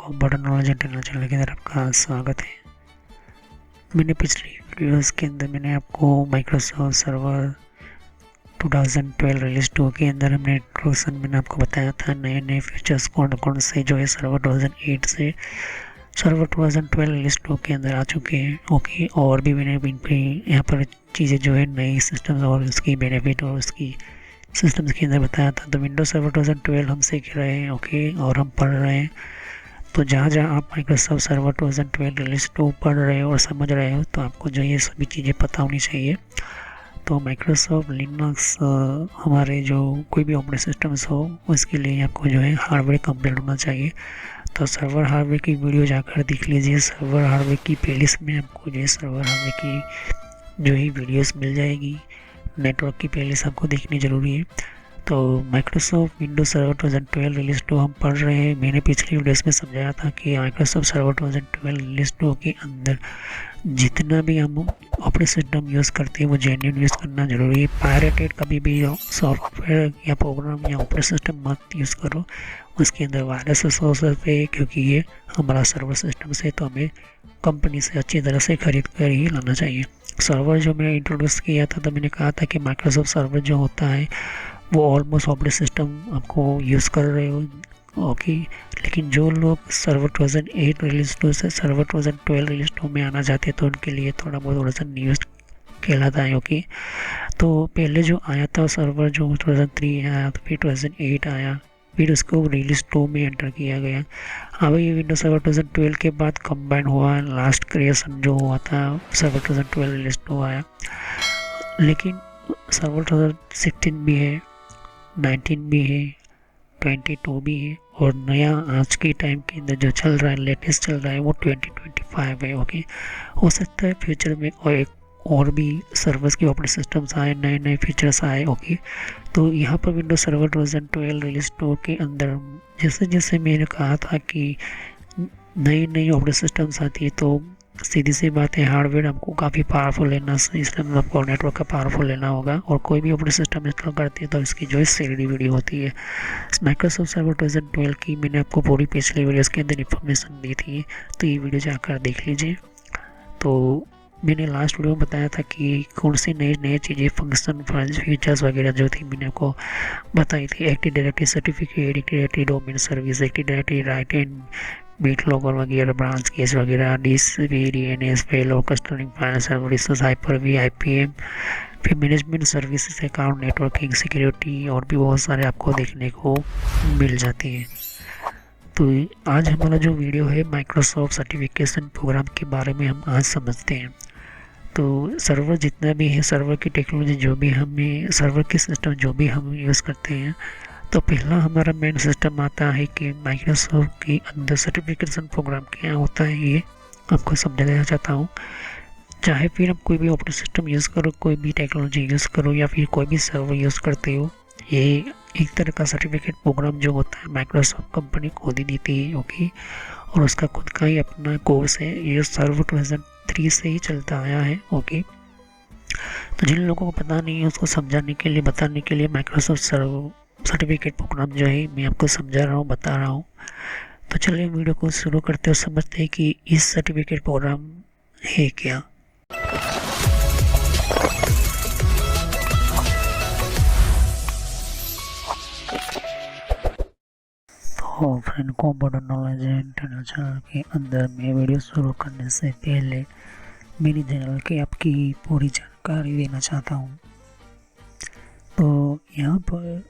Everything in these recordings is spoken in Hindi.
कंप्यूटर नॉलेज इंटरनल चैनल के अंदर आपका स्वागत है। मैंने पिछली वीडियोस के अंदर मैंने आपको माइक्रोसॉफ्ट सर्वर 2012 रिलीज 2 के अंदर हमने इंट्रोडक्शन मैंने आपको बताया था नए नए फीचर्स कौन कौन से जो है सर्वर 2008 से सर्वर 2012 रिलीज 2 के अंदर आ चुके हैं। ओके, और भी मैंने इन पे यहाँ पर चीज़ें जो है नई सिस्टम्स और उसकी बेनिफिट और उसकी सिस्टम्स के अंदर बताया था। तो विंडोज सर्वर 2012 हम सीख रहे हैं, ओके, और हम पढ़ रहे हैं। तो जहाँ जहाँ आप माइक्रोसॉफ्ट सर्वर 2012 रिलीज 2 पढ़ रहे हो और समझ रहे हो तो आपको जो ये सभी चीज़ें पता होनी चाहिए। तो माइक्रोसॉफ्ट लिनक्स हमारे जो कोई भी ऑपरेटिंग सिस्टम्स हो उसके लिए आपको जो है हार्डवेयर कंप्लीट होना चाहिए। तो सर्वर हार्डवेयर की वीडियो जाकर देख लीजिए। सर्वर हार्डवेयर की प्लेलिस्ट में आपको जो है सर्वर हार्डवेयर की जो है वीडियोस मिल जाएगी। नेटवर्क की प्लेलिस्ट आपको देखनी ज़रूरी है। तो माइक्रोसॉफ्ट विंडोज सर्वर 2012 रिलीज 2 हम पढ़ रहे हैं। मैंने पिछली वीडियोस में समझाया था कि माइक्रोसॉफ्ट सर्वर 2012 रिलीज 2 के अंदर जितना भी हम ऑपरेटिंग सिस्टम यूज़ करते हैं वो जेन्युइन यूज़ करना ज़रूरी है। पायरेटेड कभी भी सॉफ्टवेयर या प्रोग्राम या ऑपरेटिंग सिस्टम मत यूज़ करो। उसके अंदर वायरस हो सकते हैं क्योंकि ये हमारा सर्वर सिस्टम से, तो हमें कंपनी से अच्छी तरह से खरीद कर ही लाना चाहिए। सर्वर जो मैंने इंट्रोड्यूस किया था तो मैंने कहा था कि माइक्रोसॉफ्ट सर्वर जो होता है वो ऑलमोस्ट ऑपरेटिंग सिस्टम आपको यूज़ कर रहे हो, ओके। लेकिन जो लोग सर्वर 2008 रिलीज 2 से सर्वर 2012 रिलीज 2 में आना चाहते हैं तो उनके लिए थोड़ा बहुत वर्जन न्यूज़ कहलाता है, ओके। तो पहले जो आया था सर्वर जो 2003 आया, तो फिर 2008 आया, फिर उसको रिलीज 2 में एंटर किया गया। अब ये विंडोज सर्वर 2012 के बाद कंबाइन हुआ, लास्ट क्रिएशन जो हुआ था सर्वर 2012 रिलीज 2 आया। लेकिन सर्वर 2016 भी है, 19 भी है, 22 भी है, और नया आज के टाइम के अंदर जो चल रहा है, लेटेस्ट चल रहा है, वो 2025 है, ओके। हो सकता है फ्यूचर में और भी सर्वर्स की ऑपरेटिंग सिस्टम्स आए, नए नए फीचर्स आए, ओके। तो यहाँ पर विंडोज सर्वर 2012 रिलीज 2 के अंदर जैसे जैसे मैंने कहा था कि नई नई ऑपरेटिंग सिस्टम्स आती है तो सीधी सी बात है, हार्डवेयर आपको काफ़ी पावरफुल लेना, इसलिए आपको नेटवर्क का पावरफुल लेना होगा। और कोई भी ऑपरेटिंग सिस्टम इंस्टॉल करती है तो इसकी जो है सीडी वीडियो होती है। माइक्रोसॉफ्ट सर्वर 2012 की मैंने आपको पूरी पिछली वीडियोस के अंदर इन्फॉर्मेशन दी थी, तो ये वीडियो जाकर देख लीजिए। तो मैंने लास्ट वीडियो में बताया था कि कौन सी नई नई चीज़ें, फंक्शन, फीचर्स वगैरह जो थी मैंने आपको बताई थी। Active directory certificate, active directory domain service, active directory right and BitLocker वगैरह, ब्रांच केस वगैरह, DCP, DNS, failover clustering file services, hyper V, IPM, फिर management services, account, networking, security और भी बहुत सारे आपको देखने को मिल जाती हैं। तो आज हमारा जो वीडियो है माइक्रोसॉफ्ट सर्टिफिकेशन प्रोग्राम के बारे में हम आज समझते हैं। तो सर्वर जितना भी है, सर्वर की टेक्नोलॉजी जो भी हमें, सर्वर की सिस्टम जो भी हम यूज़ करते हैं, तो पहला हमारा मेन सिस्टम आता है कि माइक्रोसॉफ्ट के अंदर सर्टिफिकेशन प्रोग्राम क्या होता है, ये आपको समझाना चाहता हूँ। चाहे फिर आप कोई भी ऑपरेटिंग सिस्टम यूज़ करो, कोई भी टेक्नोलॉजी यूज़ करो या फिर कोई भी सर्वर यूज़ करते हो, ये एक तरह का सर्टिफिकेट प्रोग्राम जो होता है माइक्रोसॉफ्ट कंपनी खुद ही देती है, ओके। और उसका खुद का ही अपना कोर्स है, ये सर्वर 2003 से ही चलता आया है, ओके। तो जिन लोगों को पता नहीं है उसको समझाने के लिए, बताने के लिए माइक्रोसॉफ्ट सर्टिफिकेट प्रोग्राम जो है मैं आपको समझा रहा हूँ, बता रहा हूँ। तो चलिए वीडियो को शुरू करते और समझते हैं कि इस सर्टिफिकेट प्रोग्राम है क्या। तो friend, computer knowledge internal channel के अंदर मैं वीडियो शुरू करने से पहले मेरी चैनल की आपकी पूरी जानकारी देना चाहता हूँ। तो यहाँ पर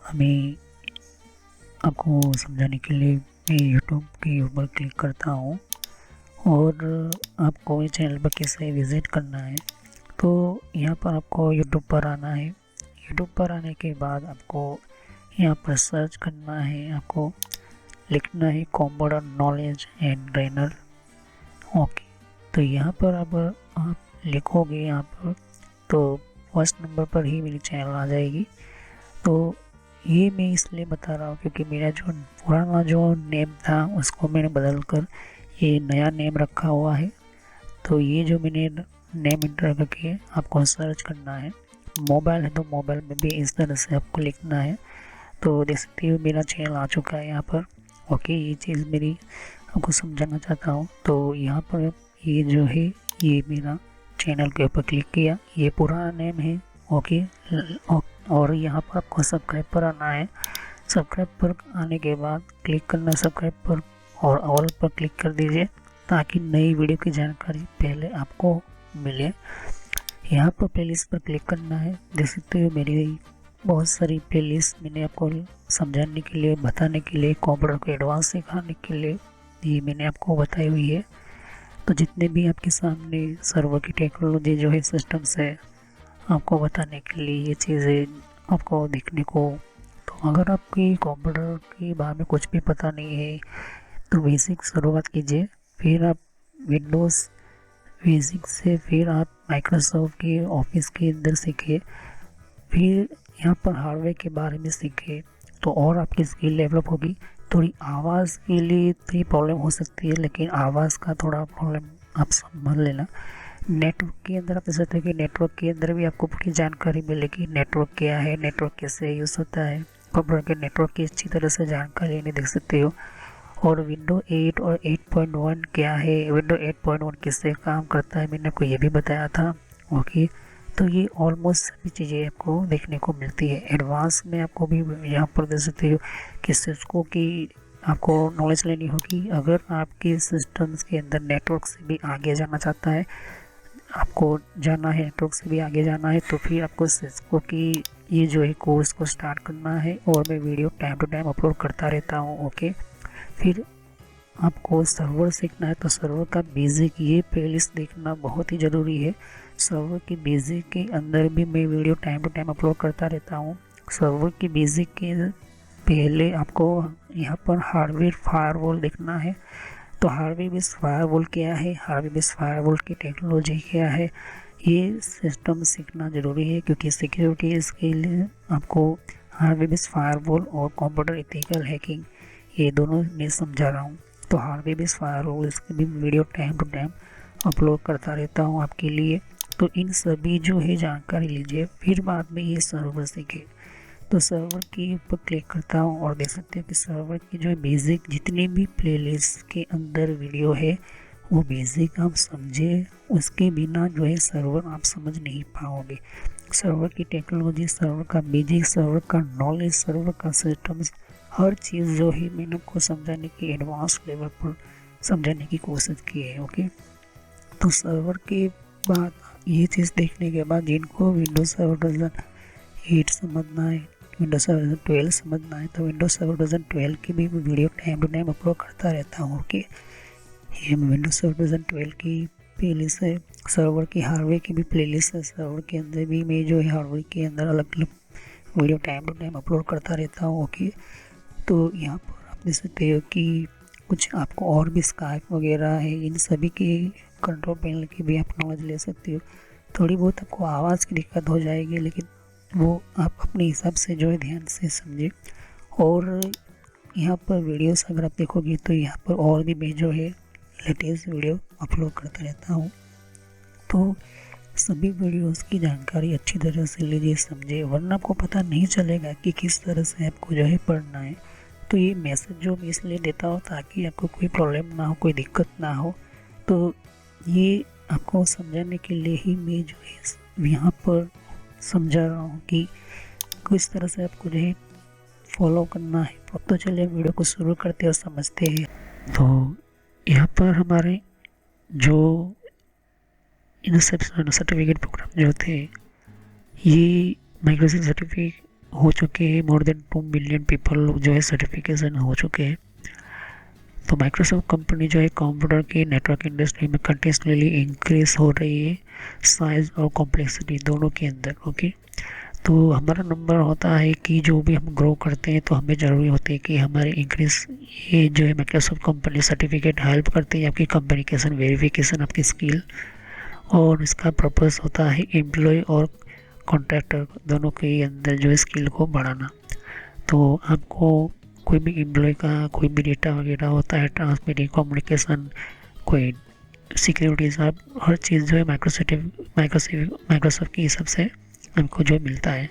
हमें आपको समझाने के लिए मैं यूट्यूब के ऊपर क्लिक करता हूँ और आपको इस चैनल पर कैसे विज़िट करना है। तो यहाँ पर आपको यूट्यूब पर आना है। यूट्यूब पर आने के बाद आपको यहाँ पर सर्च करना है, आपको लिखना है computer knowledge and trainer, okay. तो यहाँ पर अब आप लिखोगे यहाँ पर तो फर्स्ट नंबर पर ही मेरी चैनल आ जाएगी। तो ये मैं इसलिए बता रहा हूँ क्योंकि मेरा जो पुराना जो नेम था उसको मैंने बदल कर ये नया नेम रखा हुआ है। तो ये जो मैंने नेम इंटर करके आपको सर्च करना है, मोबाइल है तो मोबाइल में भी इस तरह से आपको लिखना है। तो देख सकते हो मेरा चैनल आ चुका है यहाँ पर, ओके, ये चीज़ मेरी आपको समझाना चाहता हूँ। तो यहाँ पर ये जो है, ये मेरा चैनल के ऊपर क्लिक किया, ये पूरा नेम है। ओके, और यहाँ पर आपको सब्सक्राइब पर आना है। सब्सक्राइब पर आने के बाद क्लिक करना है सब्सक्राइब पर और ऑल पर क्लिक कर दीजिए, ताकि नई वीडियो की जानकारी पहले आपको मिले। यहाँ पर प्लेलिस्ट पर क्लिक करना है। देख सकते हो मेरी बहुत सारी प्लेलिस्ट मैंने आपको समझाने के लिए, बताने के लिए, कंप्यूटर को एडवांस सिखाने के लिए ये मैंने आपको बताई हुई है। तो जितने भी आपके सामने सर्वर की टेक्नोलॉजी जो है, सिस्टम्स है, आपको बताने के लिए ये चीज़ें आपको देखने को। तो अगर आपकी कंप्यूटर के बारे में कुछ भी पता नहीं है तो बेसिक शुरुआत कीजिए, फिर आप विंडोज़ बेसिक से फिर आप माइक्रोसॉफ्ट के ऑफिस के अंदर सीखिए, फिर यहाँ पर हार्डवेयर के बारे में सीखिए, तो और आपकी स्किल डेवलप होगी। थोड़ी आवाज़ के लिए थोड़ी प्रॉब्लम हो सकती है, लेकिन आवाज़ का थोड़ा प्रॉब्लम आप समझ लेना। नेटवर्क के अंदर आप देख सकते हैं कि नेटवर्क के अंदर भी आपको पूरी जानकारी मिलेगी, नेटवर्क क्या है, नेटवर्क कैसे यूज़ होता है, कंप्यूटर के नेटवर्क की अच्छी तरह से जानकारी नहीं देख सकते हो। और विंडो 8 और 8.1 क्या है, विंडो 8.1 किससे काम करता है, मैंने आपको ये भी बताया था। ओके, तो ये ऑलमोस्ट सभी चीज़ें आपको देखने को मिलती है। एडवांस में आपको भी यहाँ पर देख सकते हो कि सिस्को की आपको नॉलेज लेनी होगी। अगर आपके सिस्टम्स के अंदर नेटवर्क से भी आगे जाना चाहता है, आपको जाना है, नेटवर्क से भी आगे जाना है, तो फिर आपको सिस्को की ये जो है कोर्स को स्टार्ट करना है। और मैं video time to time upload करता रहता हूँ। ओके, फिर आपको सर्वर सीखना है तो सर्वर का बेसिक ये प्लेलिस्ट देखना बहुत ही ज़रूरी है। सर्वर की बेसिक के अंदर भी मैं video time to time upload करता रहता हूँ। सर्वर की बेसिक के पहले आपको यहाँ पर हार्डवेयर फायरवॉल देखना है। तो हार्डवेयर बेस्ड फायरवॉल क्या है, हार्डवेयर बेस्ड फायरवॉल की टेक्नोलॉजी क्या है, ये सिस्टम सीखना ज़रूरी है, क्योंकि सिक्योरिटी इसके लिए आपको हार्डवेयर बेस्ड फायरवॉल और कंप्यूटर एथिकल हैकिंग ये दोनों मैं समझा रहा हूँ। तो हार्डवेयर बेस्ड फायरवॉल इसके भी video time to time upload करता रहता हूँ आपके लिए। तो इन सभी जो है जानकारी लीजिए, फिर बाद में ये सर्वर सीखे। तो सर्वर के ऊपर क्लिक करता हूँ और देख सकते हैं कि सर्वर की जो है बेसिक जितनी भी प्लेलिस्ट के अंदर वीडियो है वो बेसिक आप समझे, उसके बिना जो है सर्वर आप समझ नहीं पाओगे। सर्वर की टेक्नोलॉजी, सर्वर का बेसिक, सर्वर का नॉलेज, सर्वर का सिस्टम्स, हर चीज़ जो है मैंने आपको समझाने की एडवांस लेवल पर समझाने की कोशिश की है। ओके, तो सर्वर के बाद ये चीज़ देखने के बाद जिनको विंडोज सर्वर वर्जन 8 समझना है, विंडोज सर्वर वर्जन 12 समझना है, तो विंडोज सर्वर वर्जन 12 की भी video time to time upload करता रहता हूँ। ओके, ये विंडोज सर्वर वर्जन 12 की प्लेलिस्ट है। सर्वर की हार्डवेयर की भी प्लेलिस्ट है। सर्वर के अंदर भी मैं जो है हार्डवेयर के अंदर अलग अलग video time to time upload करता रहता हूँ। ओके, तो यहाँ पर आप देख सकते हो कि कुछ आपको और भी स्काइप वगैरह है, इन सभी की कंट्रोल पैनल की भी आप नॉलेज ले सकते हो। थोड़ी बहुत आपको आवाज़ की दिक्कत हो जाएगी, लेकिन वो आप अपने हिसाब से जो है ध्यान से समझे। और यहाँ पर वीडियोस अगर आप देखोगे तो यहाँ पर और भी मैं जो है लेटेस्ट वीडियो अपलोड करता रहता हूँ। तो सभी वीडियोस की जानकारी अच्छी तरह से लीजिए, समझे, वरना आपको पता नहीं चलेगा कि किस तरह से आपको जो है पढ़ना है। तो ये मैसेज जो मैं इसलिए देता हूँ ताकि आपको कोई प्रॉब्लम ना हो, कोई दिक्कत ना हो। तो ये आपको समझाने के लिए ही मैं जो है यहाँ पर समझा रहा हूँ कि किस तरह से आपको जो है फॉलो करना है। तो चलिए वीडियो को शुरू करते और समझते हैं। तो यहाँ पर हमारे जो इंसेप्शन सर्टिफिकेट प्रोग्राम जो थे, ये माइक्रोसॉफ्ट सर्टिफिकेट हो चुके हैं। मोर देन 2 मिलियन पीपल लोग जो है सर्टिफिकेशन हो चुके हैं। तो माइक्रोसॉफ्ट कंपनी जो है कंप्यूटर के नेटवर्क इंडस्ट्री में कंटिन्यूसली इंक्रीज हो रही है, साइज और कॉम्प्लेक्सिटी दोनों के अंदर। ओके, तो हमारा नंबर होता है कि जो भी हम ग्रो करते हैं तो हमें ज़रूरी होती है कि हमारे इंक्रीज, ये जो है माइक्रोसॉफ्ट कंपनी सर्टिफिकेट हेल्प करती है आपकी कम्युनिकेशन वेरिफिकेशन, आपकी स्किल। और इसका पर्पस होता है एम्प्लॉय और कॉन्ट्रैक्टर दोनों के अंदर जो है स्किल को बढ़ाना। तो आपको कोई भी एम्प्लॉय का कोई भी डेटा वगैरह होता है, ट्रांसमिटिंग, कम्युनिकेशन, कोई सिक्योरिटी, सब हर चीज़ जो है माइक्रोसॉफ्ट के हिसाब से हमको जो मिलता है।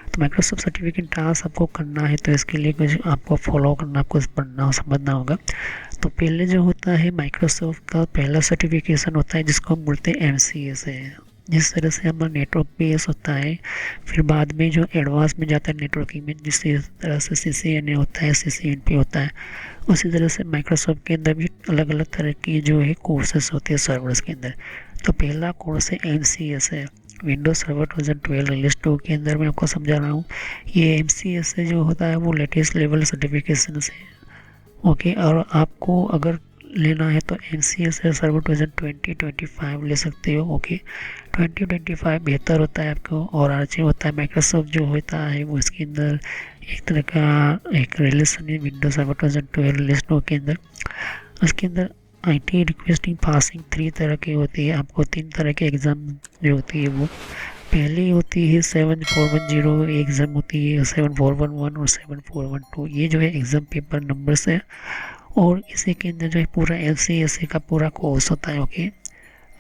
तो माइक्रोसॉफ्ट सर्टिफिकेट टास्क आपको करना है तो इसके लिए कुछ आपको फॉलो करना, आपको पढ़ना समझना होगा। तो पहले जो होता है माइक्रोसॉफ्ट का पहला सर्टिफिकेशन होता है जिसको हम बोलते हैं MCS है। जिस तरह से हमारा नेटवर्क बेस होता है, फिर बाद में जो एडवांस में जाता है नेटवर्किंग में, जिस तरह से CCNA होता है, CCNP होता है, उसी तरह से माइक्रोसॉफ्ट के अंदर भी अलग अलग तरह की जो है कोर्सेस होते हैं सर्वर्स के अंदर। तो पहला कोर्स है MCS है, विंडोज सर्वर 2012 रिलीज 2 के अंदर मैं आपको समझा रहा हूँ। ये MCS से जो होता है वो लेटेस्ट लेवल सर्टिफिकेशन है। ओके, और आपको अगर लेना है तो MCS है सर्वर 2020-25 ले सकते हो। ओके, 2025 बेहतर होता है आपको, और अच्छे होता है। माइक्रोसॉफ्ट जो होता है वो इसके अंदर एक तरह का एक रिलेशन है विंडोज सर्वर 2012 रिलीज 2 के अंदर। उसके अंदर IT रिक्वेस्टिंग पासिंग 3 तरह की होती है। आपको 3 तरह के एग्ज़ाम जो होती है वो पहली होती है 7410 एग्ज़ाम होती है, 7411 और 7412 ये जो है एग्ज़ाम पेपर नंबर्स है। और इसी के अंदर जो है पूरा LCSA का पूरा कोर्स होता है। ओके,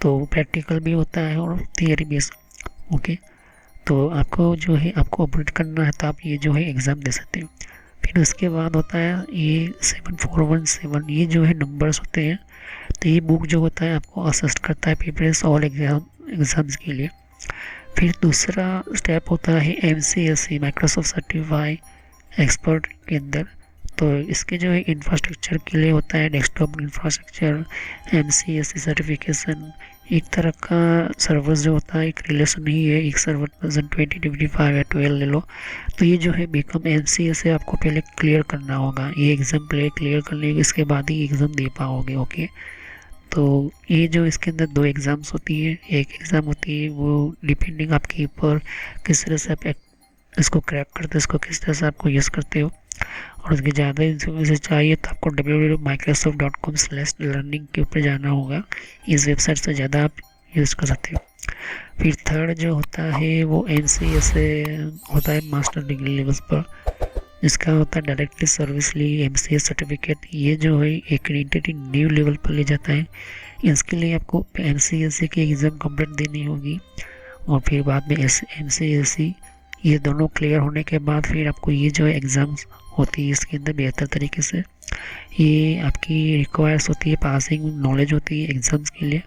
तो प्रैक्टिकल भी होता है और थियरी बेस। ओके, तो आपको जो है आपको अपडेट करना है तो आप ये जो है एग्ज़ाम दे सकते हो। फिर उसके बाद होता है ये 7417, ये जो है नंबर्स होते हैं। तो ये बुक जो होता है आपको असिस्ट करता है प्रिपरेस ऑल एग्ज़ाम्स के लिए। फिर दूसरा स्टेप होता है MCSE माइक्रोसॉफ्ट सर्टिफाई एक्सपर्ट के अंदर। तो इसके जो है इंफ्रास्ट्रक्चर के लिए होता है डेस्कटॉप इंफ्रास्ट्रक्चर। MCSE सर्टिफिकेशन एक तरह का सर्वर्स जो होता है, एक रिलेशन ही है, एक सर्वर 2025 या 12 ले लो। तो ये जो है बीकॉम MCSE आपको पहले क्लियर करना होगा। ये एग्ज़ाम पहले क्लियर कर लेंगे, इसके बाद ही एग्ज़ाम दे पाओगे। ओके, तो ये जो इसके अंदर 2 एग्ज़ाम्स होती है। एक एग्ज़ाम होती है वो डिपेंडिंग आपके ऊपर किस तरह से आप इसको क्रैक करते हो, इसको किस तरह से आपको यूज़ करते हो। और उसकी ज़्यादा इन्फॉर्मेशन चाहिए तो आपको www.microsoft.com/learning के ऊपर जाना होगा। इस वेबसाइट से ज़्यादा आप यूज़ कर सकते हो। फिर थर्ड जो होता है वो MCSE होता है मास्टर डिग्री लेवल्स पर, इसका होता है डायरेक्टली सर्विस ली MCS सर्टिफिकेट। ये जो है एक्रेडिटेड न्यू लेवल पर ले जाता है। इसके लिए आपको MCSE की एग्ज़ाम कंप्लीट देनी होगी और फिर बाद में MCSE, ये दोनों क्लियर होने के बाद फिर आपको ये जो एग्ज़ाम्स होती है इसके अंदर बेहतर तरीके से ये आपकी रिक्वायर्स होती है, पासिंग नॉलेज होती है एग्ज़ाम्स के लिए।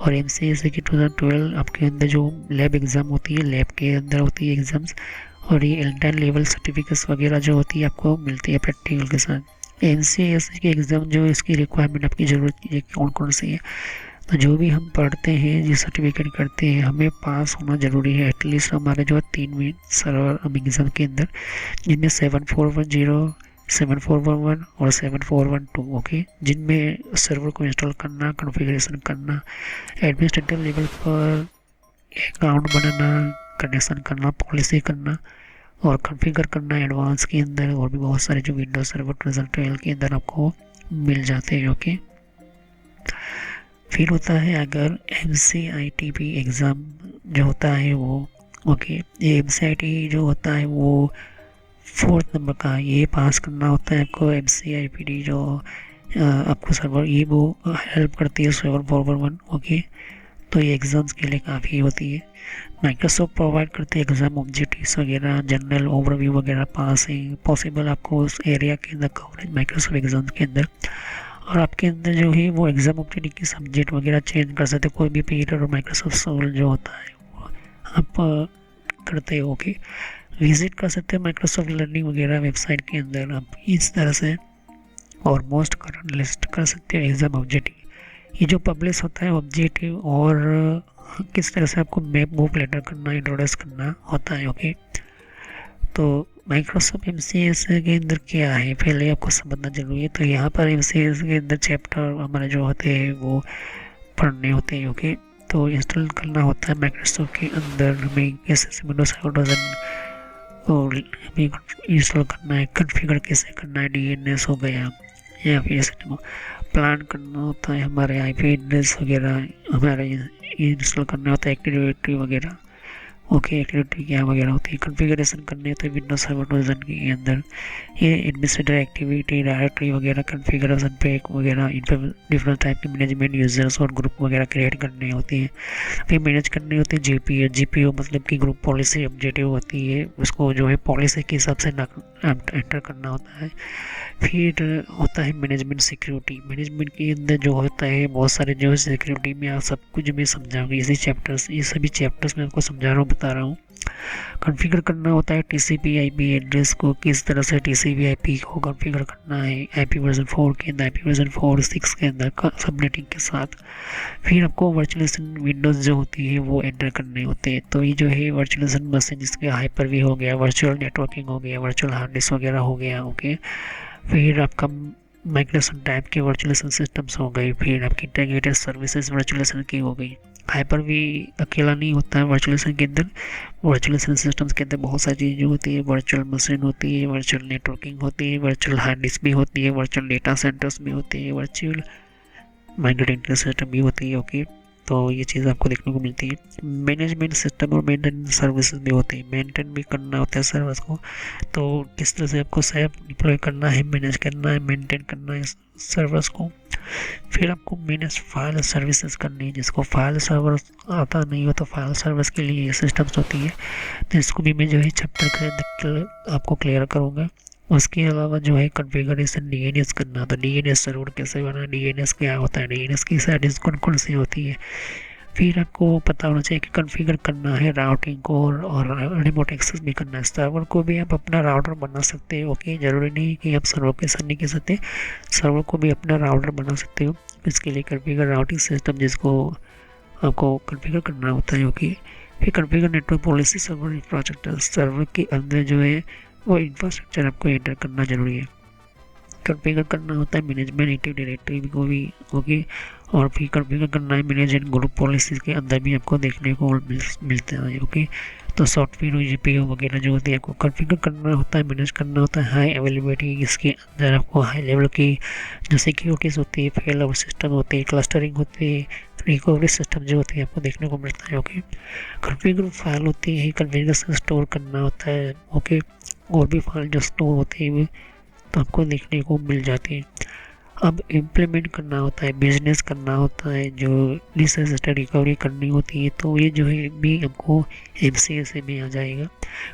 और MCSE की 2012 आपके अंदर जो लैब एग्ज़ाम होती है, लैब के अंदर होती है एग्ज़ाम्स। और ये L10 लेवल सर्टिफिकेट्स वगैरह जो होती है आपको मिलती है प्रैक्टिकल के साथ। MCSE की एग्ज़ाम जो इसकी रिक्वायरमेंट आपकी ज़रूरत है कौन कौन सी है, तो जो भी हम पढ़ते हैं, जो सर्टिफिकेट करते हैं, हमें पास होना ज़रूरी है। एटलीस्ट हमारे जो 3 सर्वर एग्ज़ाम के अंदर, जिनमें 7410, 7411 और 7412। ओके, जिनमें सर्वर को इंस्टॉल करना, कॉन्फ़िगरेशन करना, एडमिनिस्ट्रेटिव लेवल पर अकाउंट बनाना, कनेक्शन करना, पॉलिसी करना और कॉन्फ़िगर करना एडवांस के अंदर, और भी बहुत सारे जो विंडोज सर्वर 2012 के अंदर आपको मिल जाते हैं। ओके, फिर होता है अगर MCITP एग्ज़ाम जो होता है वो। ओके, ये MCIT जो होता है वो 4th नंबर का, ये पास करना होता है आपको। MCIPD जो आपको सर्वर ये वो हेल्प करती है सर्वर 411। ओके, तो ये एग्ज़ाम्स के लिए काफ़ी होती है। माइक्रोसॉफ्ट प्रोवाइड करते हैं एग्ज़ाम ऑब्जेक्टिव्स वगैरह, जनरल ओवरव्यू वगैरह, पासिंग पॉसिबल आपको उस एरिया के अंदर कवरेज माइक्रोसॉफ्ट एग्ज़ाम के अंदर। और आपके अंदर जो है वो एग्ज़ाम ऑब्जेक्टिव की सब्जेक्ट वगैरह चेंज कर सकते हो, कोई भी पीरियड और माइक्रोसॉफ्ट सोल जो होता है वो आप करते हो। ओके, विज़िट कर सकते हो माइक्रोसॉफ्ट लर्निंग वगैरह वेबसाइट के अंदर आप इस तरह से। और मोस्ट करंट लिस्ट कर सकते हो एग्ज़ाम ऑब्जेक्टिव, ये जो पब्लिश होता है ऑब्जेक्टिव, और किस तरह से आपको मैप मूव लेटर करना, इंट्रोड्यूस करना होता है। ओके, तो माइक्रोसॉफ्ट MCSE के अंदर क्या है पहले आपको समझना जरूरी है। तो यहाँ पर MCSE के अंदर चैप्टर हमारे जो होते हैं वो पढ़ने होते हैं। ओके, तो इंस्टॉल करना होता है माइक्रोसॉफ्ट के अंदर, हमें कैसे विंडोज सर्वर 2000 और हमें इंस्टॉल करना है, कॉन्फ़िगर कैसे करना है, DNS हो गया या फिर प्लान करना होता है, हमारे IP एड्रेस वगैरह हमारे इंस्टॉल करना होता है, एक्टिव डायरेक्टरी वगैरह। ओके, एक्टिविटी क्या वगैरह होती है, कॉन्फ़िगरेशन करने होते हैं विंडोज सर्वर वर्जन के अंदर। ये एडमिनिस्ट्रेटर एक्टिविटी डायरेक्टरी वगैरह कॉन्फ़िगरेशन पैक वगैरह, इन पर डिफरेंट टाइप के मैनेजमेंट यूजर्स और ग्रुप वगैरह क्रिएट करनी होती है। फिर मैनेज करनी होती है जीपीओ। जीपीओ मतलब कि ग्रुप पॉलिसी ऑब्जेक्टिव होती है, उसको जो है पॉलिसी के हिसाब से एंटर करना होता है। फिर होता है मैनेजमेंट सिक्योरिटी। मैनेजमेंट के अंदर जो होता है बहुत सारे जो सिक्योरिटी में आप सब कुछ मैं समझाऊंगी इसी चैप्टर्स, ये सभी चैप्टर्स में आपको समझा रहा हूँ, बता रहा हूँ। कॉन्फ़िगर करना होता है टीसीपी आईपी एड्रेस को, किस तरह से टीसीपी आईपी को कॉन्फ़िगर करना है आईपी वर्जन 4 के अंदर, आईपी वर्जन 4.6 के अंदर का सबनेटिंग के साथ। फिर आपको वर्चुअलाइजेशन विंडोज़ जो होती है वो एंटर करने होते हैं। तो ये जो है वर्चुअलाइजेशन मशीन, जिसके हाइपर वी हो गया, वर्चुअल नेटवर्किंग हो गया, वर्चुअल हार्ड डिस्क वगैरह हो गया। ओके, फिर आपका माइग्रेशन टाइप के वर्चुअलाइजेशन सिस्टम्स हो गई, फिर आपकी इंटीग्रेटेड सर्विसेज वर्चुअलाइजेशन की हो गई। हाइपर वी अकेला नहीं होता है वर्चुअलाइजेशन के अंदर, वर्चुअलाइजेशन सिस्टम्स के अंदर बहुत सारी चीज़ें होती है। वर्चुअल मशीन होती है, वर्चुअल नेटवर्किंग होती है, वर्चुअल हार्ड डिस्क भी होती है, वर्चुअल डेटा सेंटर्स भी होते हैं, वर्चुअल माइग्रेटेड सिस्टम भी होती है। ओके, तो ये चीज़ आपको देखने को मिलती है। मैनेजमेंट सिस्टम और मेंटेनेंस सर्विसेज भी होती है, मेंटेन भी करना होता है सर्विस को। तो किस तरह से आपको सैप डिप्लॉय करना है, मैनेज करना है, मेंटेन करना है सर्विस को। फिर आपको मैनेज फाइल सर्विसेज करनी है, जिसको फाइल सर्वर आता नहीं हो तो फाइल सर्विस के लिए ये सिस्टम्स होती है। तो इसको भी मैं जो है चैप्टर के आपको क्लियर करूँगा। उसके अलावा जो है कॉन्फ़िगरेशन डीएनएस करना, तो डीएनएस सर्वर कैसे बना, डीएनएस क्या होता है, डीएनएस की सेटिंग्स कौन कौन सी होती है। फिर आपको पता होना चाहिए कि कॉन्फ़िगर करना है राउटिंग को, और रिमोट एक्सेस भी करना है। सर्वर को भी आप अपना राउटर बना सकते हो। ओके, ज़रूरी नहीं कि आप सर्वर के साथ नहीं कह सकते, सर्वर को भी अपना राउटर बना सकते हो। इसके लिए कॉन्फ़िगर राउटिंग सिस्टम, जिसको आपको कॉन्फ़िगर करना होता है। ओके, फिर configure network policy server infrastructure, server के अंदर जो है वो इंफ्रास्ट्रक्चर आपको एंटर करना जरूरी है। कॉन्फ़िगर करना होता है मैनेजमेंट एक्टिव डायरेक्टरी को भी। ओके, और फिर कॉन्फ़िगर करना है मैनेज एंड ग्रुप पॉलिसीज़ के अंदर भी आपको देखने को मिलता है। ओके, तो सॉफ्टवेयर और जीपीओ वगैरह जो होती है आपको कॉन्फ़िगर करना होता है, मैनेज करना होता है। हाई अवेलेबिलिटी, इसके अंदर आपको हाई लेवल की जो सिक्योरिटीज़ होती है, फेल ओवर सिस्टम होती है, क्लस्टरिंग होती है, रिकवरी सिस्टम जो होती है आपको देखने को मिलता है। ओके, कॉन्फ़िगर फाइल होती है, कॉन्फ़िगरेशन स्टोर करना होता है। ओके, और भी फाइल जो स्टोर होती है तो आपको देखने को मिल जाती है। अब इम्प्लीमेंट करना होता है, बिजनेस करना होता है, जो डिजास्टर रिकवरी करनी होती है, तो ये जो है भी आपको MCSA में आ जाएगा।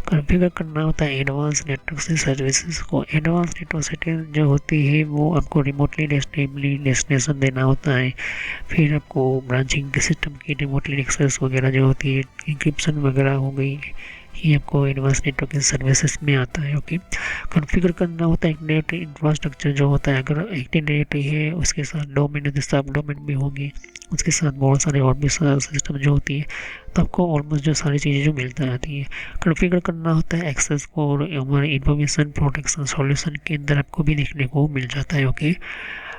कॉन्फ़िगर करना होता है एडवांस नेटवर्क से सर्विसेज को। एडवांस नेटवर्क सेटिंग जो होती है वो आपको रिमोटली डेस्टिनेशन देना होता है। फिर आपको ब्रांचिंग के सिस्टम की रिमोटली एक्सेस वगैरह जो होती है, इंक्रिप्शन वगैरह हो गई, ये आपको एडवांस नेटवर्किंग सर्विसेज में आता है। ओके, कॉन्फ़िगर करना होता है इंटीग्रेटेड इंफ्रास्ट्रक्चर जो होता है। अगर एक्टिव डायरेक्टरी है उसके साथ डोमेन सब डोमेन भी होंगे, उसके साथ बहुत सारे और भी सिस्टम जो होती है, तो आपको ऑलमोस्ट जो सारी चीज़ें जो मिलती आती है। कॉन्फ़िगर करना होता है एक्सेस को, और हमारे इंफॉर्मेशन प्रोटेक्शन सॉल्यूशन के अंदर आपको भी देखने को मिल जाता है। ओके,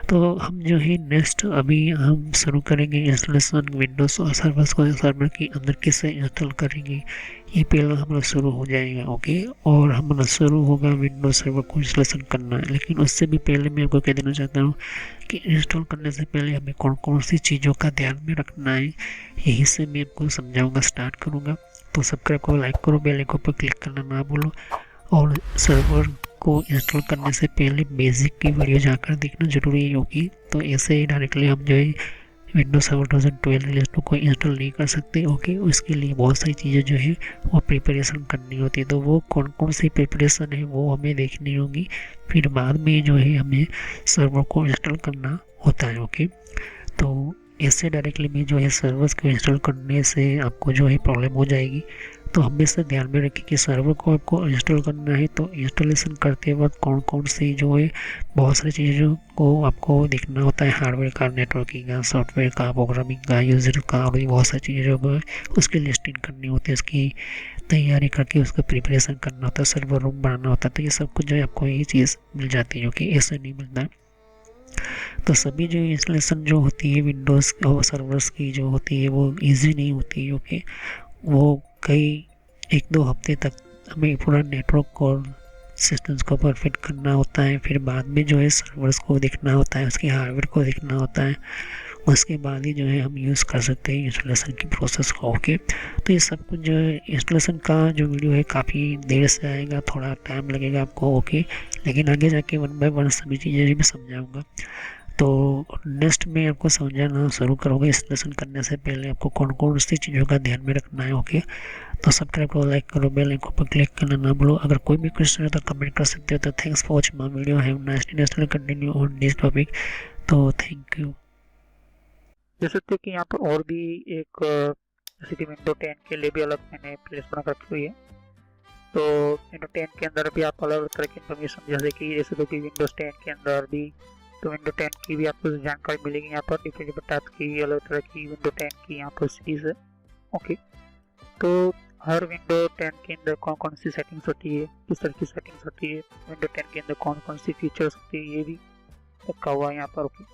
तो हम जो है नेक्स्ट अभी हम शुरू करेंगे इंस्टॉलेशन विंडोज़ और सर्वर्स को सर्वर के अंदर कैसे इंस्टॉल करेंगे, ये पहला हमारा शुरू हो जाएगा। ओके, और हमारा शुरू होगा विंडोज सर्वर को इंस्टॉलेशन करना। लेकिन उससे भी पहले मैं आपको कह देना चाहता हूँ कि इंस्टॉल करने से पहले हमें कौन कौन सी चीज़ों का ध्यान में रखना है, यही से मैं आपको समझाऊँगा, स्टार्ट करूँगा। तो सब्सक्राइब को लाइक करो, बेल आइकन पर क्लिक करना ना भूलो, और सर्वर को इंस्टॉल करने से पहले बेसिक की वीडियो जाकर देखना जरूरी होगी। तो ऐसे ही डायरेक्टली हम जो है विंडोज सर्वर 2012 रिलीज को इंस्टॉल नहीं कर सकते। ओके, उसके लिए बहुत सारी चीज़ें जो है वो प्रिपरेशन करनी होती है। तो वो कौन कौन सी प्रिपरेशन है वो हमें देखनी होगी, फिर बाद में जो है हमें सर्वर को इंस्टॉल करना होता है। ओके, तो ऐसे डायरेक्टली में जो है सर्वर्स को इंस्टॉल करने से आपको जो है प्रॉब्लम हो जाएगी। तो हमेशा ध्यान में रखें कि सर्वर को आपको इंस्टॉल करना है तो इंस्टॉलेशन करते वक्त कौन कौन सी जो है बहुत सारी चीज़ों को आपको देखना होता है, हार्डवेयर का, नेटवर्किंग का, सॉफ्टवेयर का, प्रोग्रामिंग का, यूज़र का, और भी बहुत सारी चीज़ें जो है उसकी लिस्टिंग करनी होती है, उसकी तैयारी करके उसका प्रिपरेशन करना होता है, सर्वर रूम बनाना होता है। तो ये सब कुछ जो है आपको ये चीज़ मिल जाती है, कि ऐसे नहीं मिलता। तो सभी जो इंस्टॉलेशन जो होती है विंडोज़ और सर्वर्स की जो होती है वो ईजी नहीं होती है। ओके, वो कई 1-2 हफ्ते तक हमें पूरा नेटवर्क और सिस्टम्स को परफेक्ट करना होता है। फिर बाद में जो है सर्वर्स को देखना होता है, उसके हार्डवेयर को देखना होता है, उसके बाद ही जो है हम यूज़ कर सकते हैं इंस्टॉलेशन की प्रोसेस को। ओके, तो ये सब कुछ जो है इंस्टॉलेशन का जो वीडियो है काफ़ी देर से आएगा, थोड़ा टाइम लगेगा आपको। ओके, लेकिन आगे जाके वन बाय वन सभी चीज़ें भी समझाऊंगा। तो नेक्स्ट में आपको समझाना शुरू करूँगा। इंस्टॉलेशन करने से पहले आपको कौन कौन सी चीज़ों का ध्यान में रखना है। ओके, तो सब्सक्राइब करो, लाइक करो, बेल आइकन पर क्लिक करना ना भूलो। अगर कोई भी क्वेश्चन है तो कमेंट कर सकते हो। तो thanks for watching my video, have nice day, next will continue on this topic. तो थैंक यू। जैसे कि यहाँ पर और भी एक जैसे कि विंडो 10 के लिए भी अलग मैंने प्लेलिस्ट बना रखी हुई है। तो विंडो 10 के अंदर भी आप अलग तरह की इन्फॉर्मेशन जैसे कि विंडोज 10 के अंदर भी तो विंडो 10 की भी आपको जानकारी मिलेगी। यहाँ पर डिफरेंट टाइप की अलग तरह की विंडो 10 की यहाँ पर सीरीज है। ओके, तो हर विंडो 10 के अंदर कौन कौन सी सेटिंग्स होती है, किस तरह की सेटिंग्स होती है, विंडो 10 के अंदर कौन कौन सी फीचर्स होती है, ये भी रखा हुआ है यहाँ पर। ओके,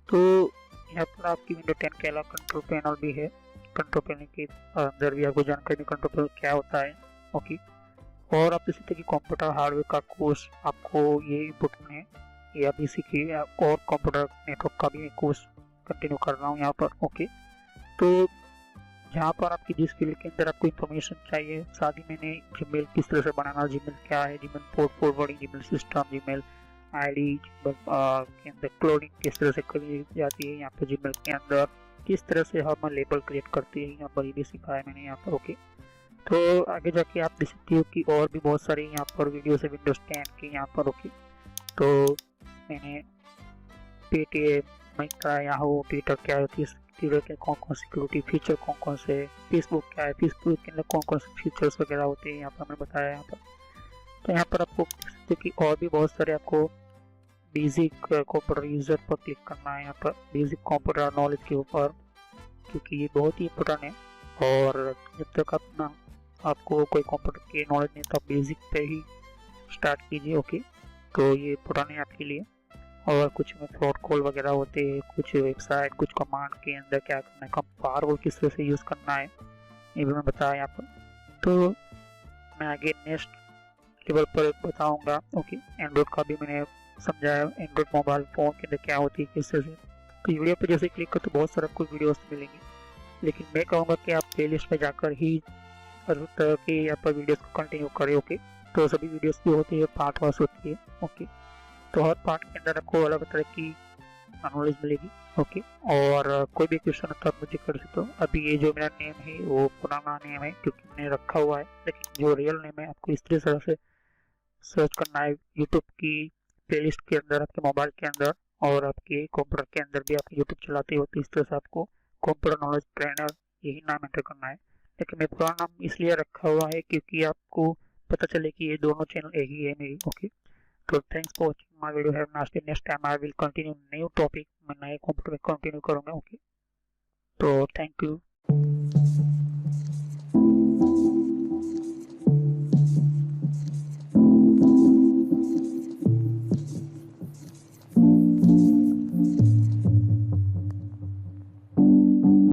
तो यहाँ पर आपकी विंडो 10 के अलावा कंट्रोल पैनल भी है। कंट्रोल पैनल के अंदर भी आपको जानकारी कंट्रोल पैनल क्या होता है। ओके, और आप इसी तरह की कंप्यूटर हार्डवेयर का कोर्स आपको ये इम्पोर्टेंट है, ये आप इसी की और कंप्यूटर नेटवर्क का भी कोर्स कंटिन्यू कर रहा हूँ यहाँ पर। ओके, तो जहाँ पर आपकी जिस फील्ड के अंदर आपको इन्फॉर्मेशन चाहिए, साथ ही मैंने जीमेल किस तरह से बनाना, जीमेल क्या है, Gmail port forwarding, Gmail system, Gmail ID, Gmail के अंदर क्लोनिंग किस तरह से करी जाती है, यहाँ पर जीमेल के अंदर किस तरह से हम लेबल क्रिएट करते हैं, यहाँ पर ये भी सिखाया मैंने यहाँ पर। ओके, तो आगे जाके आप देख सकते हो कि और भी बहुत सारे यहाँ पर वीडियोस है विंडोज 10 के यहाँ पर। ओके, तो मैंने पेटीएम, मिंत्रा, याहू, ट्विटर क्या होती है, ट्विटर के कौन कौन सिक्योरिटी फीचर कौन कौन से, फेसबुक क्या है, फेसबुक के अंदर कौन कौन से फीचर्स वगैरह होते हैं यहाँ पर मैंने बताया यहाँ पर। तो यहाँ पर आपको देख सकते हो कि और भी बहुत सारे आपको बेसिक कंप्यूटर यूजर पर क्लिक करना है, यहाँ पर बेसिक कंप्यूटर नॉलेज के ऊपर, क्योंकि ये बहुत ही इम्पोर्टेंट है। और जब तक अपना आपको कोई कंप्यूटर की नॉलेज नहीं तो आप बेसिक पे ही स्टार्ट कीजिए। ओके, तो ये इम्पोर्टेंट है आपके लिए। और कुछ में फ्रॉड कॉल वगैरह होते हैं, कुछ वेबसाइट, कुछ कमांड के अंदर क्या करना है, कम फायरवॉल किस तरह से यूज़ करना है, ये भी मैं बताया यहाँ पर। तो मैं आगे नेक्स्ट लेवल पर बताऊंगा। ओके, एंड्रॉइड का भी मैंने समझाया, एंड्रॉइड मोबाइल फ़ोन के अंदर क्या होती है किस तरह से। तो वीडियो पर जैसे क्लिक कर तो बहुत सारे आपको वीडियोस मिलेंगे, लेकिन मैं कहूँगा कि आप प्ले लिस्ट में जाकर ही हर तरह की यहाँ पर वीडियोस को कंटिन्यू करें। ओके, तो सभी वीडियोस की होती है पार्ट वाइज होती है। ओके, तो हर पार्ट के अंदर आपको अलग तरह की नॉलेज मिलेगी। ओके, और कोई भी क्वेश्चन है तो आप मुझे कर सकते हो। अभी ये जो मेरा नेम है वो पुराना नेम है क्योंकि मैंने रखा हुआ है, लेकिन जो रियल नेम है आपको इस तरह से सर्च करना है यूट्यूब की प्लेलिस्ट के अंदर, आपके मोबाइल के अंदर, और आपके कंप्यूटर के अंदर भी आप यूट्यूब चलाते हो तो इस तरह से आपको कंप्यूटर नॉलेज ट्रेनर यही नाम एंटर करना है। लेकिन मैं पुराना नाम इसलिए रखा हुआ है क्योंकि आपको पता चले कि ये दोनों चैनल एक ही है मेरी। ओके, तो thanks for watching my video, have nice day, next time I will continue new topic, मैं नए कंप्यूटर में कंटिन्यू करूँगा। ओके, तो थैंक यू।